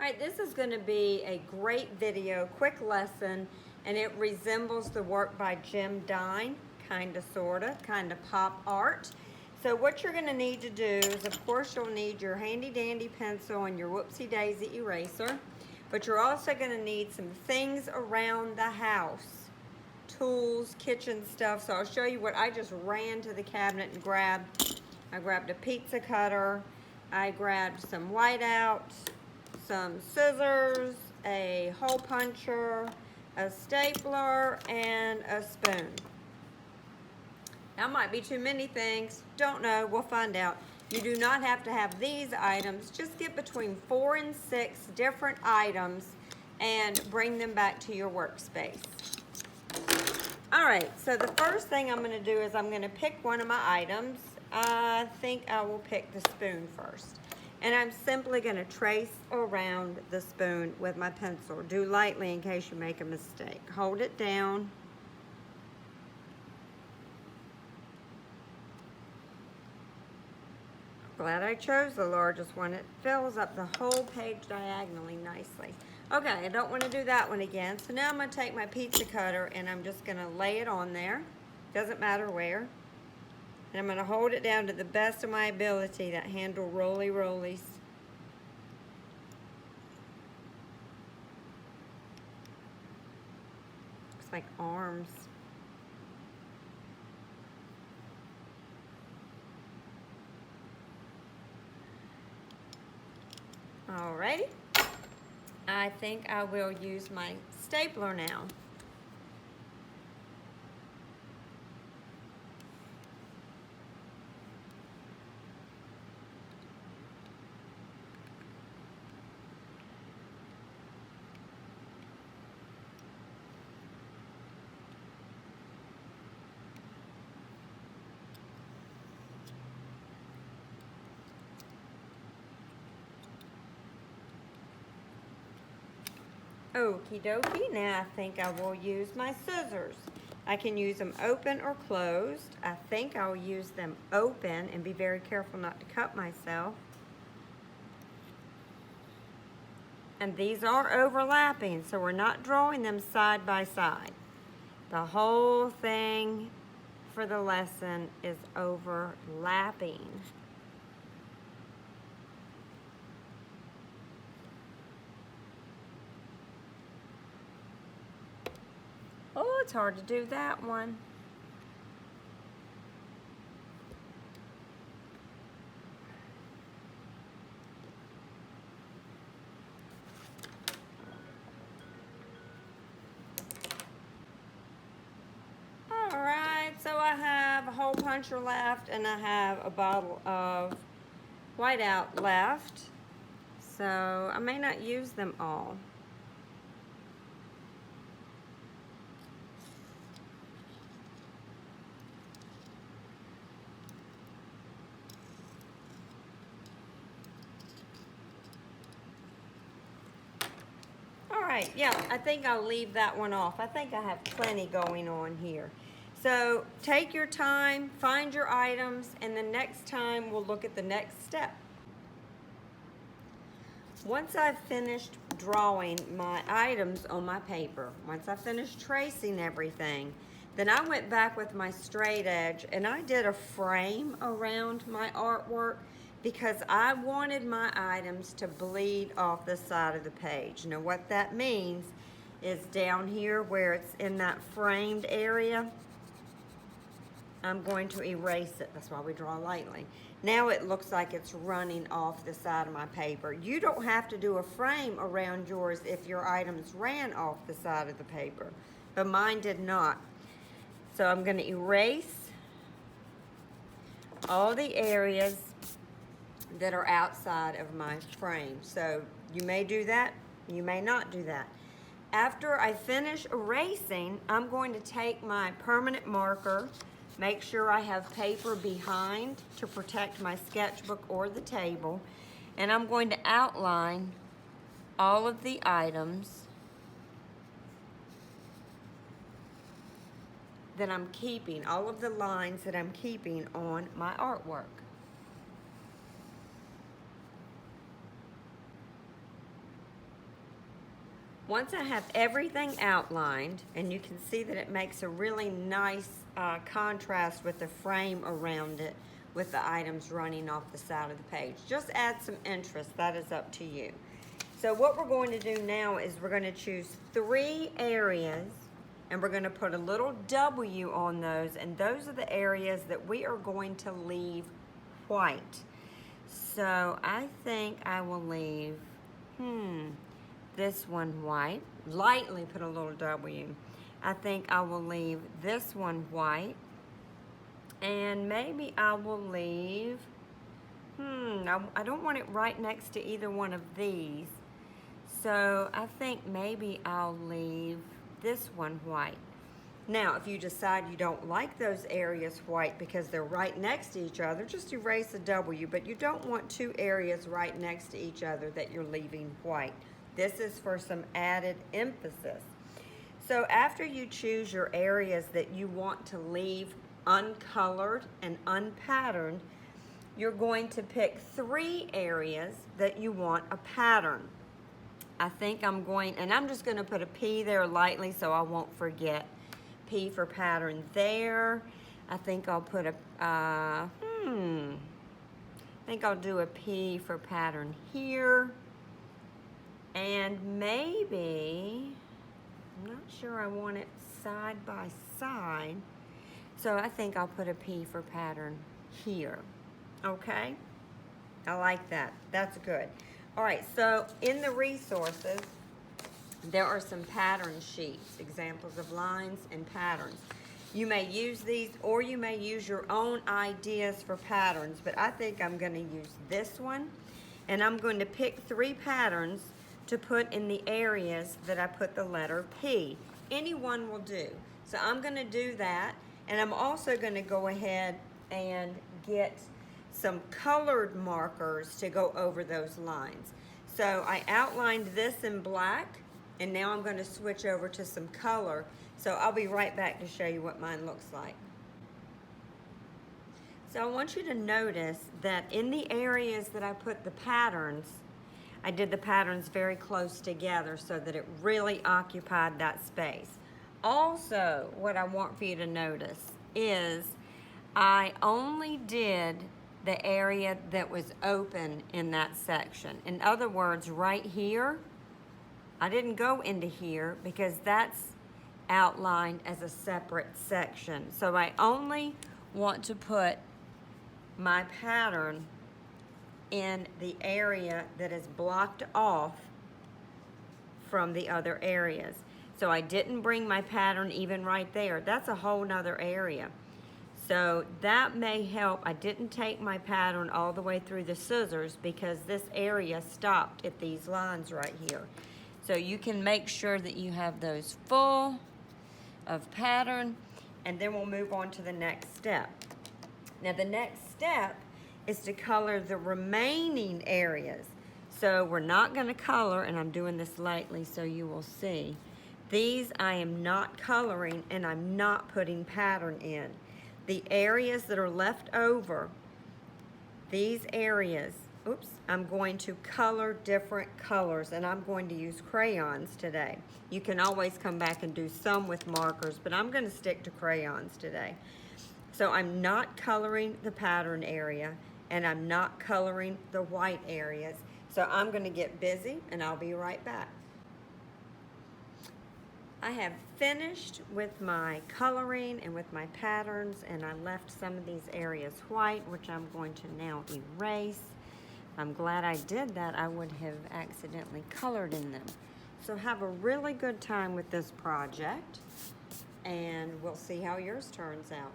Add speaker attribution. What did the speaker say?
Speaker 1: All right, this is going to be a great video, quick lesson, and it resembles the work by Jim Dine, kind of, sort of, kind of pop art. So what you're going to need to do is, of course, you'll need your handy dandy pencil and your whoopsie daisy eraser, but you're also going to need some things around the house, tools, kitchen stuff. So I'll show you what I just ran to the cabinet and grabbed. I grabbed a pizza cutter, I grabbed some whiteout, some scissors, a hole puncher, a stapler, and a spoon. That might be too many things. Don't know. We'll find out. You do not have to have these items. Just get between 4 and 6 different items and bring them back to your workspace. All right, so the first thing I'm going to do is I'm going to pick one of my items. I think I will pick the spoon first. And I'm simply going to trace around the spoon with my pencil. Do lightly in case you make a mistake. Hold it down. Glad I chose the largest one. It fills up the whole page diagonally nicely. Okay, I don't want to do that one again. So now I'm going to take my pizza cutter and I'm just going to lay it on there. Doesn't matter where. And I'm going to hold it down to the best of my ability, that handle roly-rollies. Looks like arms. Alrighty. I think I will use my stapler now. Okie dokie, now I think I will use my scissors. I can use them open or closed. I think I'll use them open and be very careful not to cut myself. And these are overlapping, so we're not drawing them side by side. The whole thing for the lesson is overlapping. Oh, it's hard to do that one. All right, so I have a hole puncher left and I have a bottle of whiteout left. So I may not use them all. Right, yeah, I think I'll leave that one off. I think I have plenty going on here. So take your time, find your items, and the next time we'll look at the next step. Once I've finished drawing my items on my paper, once I finished tracing everything, then I went back with my straight edge and I did a frame around my artwork because I wanted my items to bleed off the side of the page. Now what that means is down here where it's in that framed area, I'm going to erase it. That's why we draw lightly. Now it looks like it's running off the side of my paper. You don't have to do a frame around yours if your items ran off the side of the paper, but mine did not. So I'm going to erase all the areas that are outside of my frame. So you may do that, you may not do that. After I finish erasing, I'm going to take my permanent marker, make sure I have paper behind to protect my sketchbook or the table, and I'm going to outline all of the items that I'm keeping, all of the lines that I'm keeping on my artwork. Once I have everything outlined, and you can see that it makes a really nice contrast with the frame around it with the items running off the side of the page. Just add some interest, that is up to you. So what we're going to do now is we're going to choose 3 areas, and we're going to put a little W on those, and those are the areas that we are going to leave white. So I think I will leave, this one white. Lightly put a little W. I think I will leave this one white. And maybe I will leave, I don't want it right next to either one of these. So I think maybe I'll leave this one white. Now, if you decide you don't like those areas white because they're right next to each other, just erase the W, but you don't want 2 areas right next to each other that you're leaving white. This is for some added emphasis. So after you choose your areas that you want to leave uncolored and unpatterned, you're going to pick 3 areas that you want a pattern. I think I'm going, and I'm just going to put a P there lightly so I won't forget. P for pattern there. I think I'll put a, I think I'll do a P for pattern here. And maybe, I'm not sure I want it side by side. So I think I'll put a P for pattern here. Okay? I like that. That's good. All right, so in the resources, there are some pattern sheets, examples of lines and patterns. You may use these, or you may use your own ideas for patterns, but I think I'm going to use this one, and I'm going to pick 3 patterns to put in the areas that I put the letter P. Any one will do. So I'm going to do that, and I'm also going to go ahead and get some colored markers to go over those lines. So I outlined this in black, and now I'm going to switch over to some color. So I'll be right back to show you what mine looks like. So I want you to notice that in the areas that I put the patterns, I did the patterns very close together so that it really occupied that space. Also, what I want for you to notice is I only did the area that was open in that section. In other words, right here, I didn't go into here because that's outlined as a separate section. So I only want to put my pattern in the area that is blocked off from the other areas. So I didn't bring my pattern even right there. That's a whole nother area. So that may help. I didn't take my pattern all the way through the scissors because this area stopped at these lines right here. So you can make sure that you have those full of pattern, and then we'll move on to the next step. Now the next step is to color the remaining areas. So we're not going to color, and I'm doing this lightly so you will see. These I am not coloring, and I'm not putting pattern in. The areas that are left over, these areas, I'm going to color different colors, and I'm going to use crayons today. You can always come back and do some with markers, but I'm going to stick to crayons today. So I'm not coloring the pattern area, and I'm not coloring the white areas. So I'm going to get busy, and I'll be right back. I have finished with my coloring and with my patterns, and I left some of these areas white, which I'm going to now erase. I'm glad I did that. I would have accidentally colored in them. So have a really good time with this project, and we'll see how yours turns out.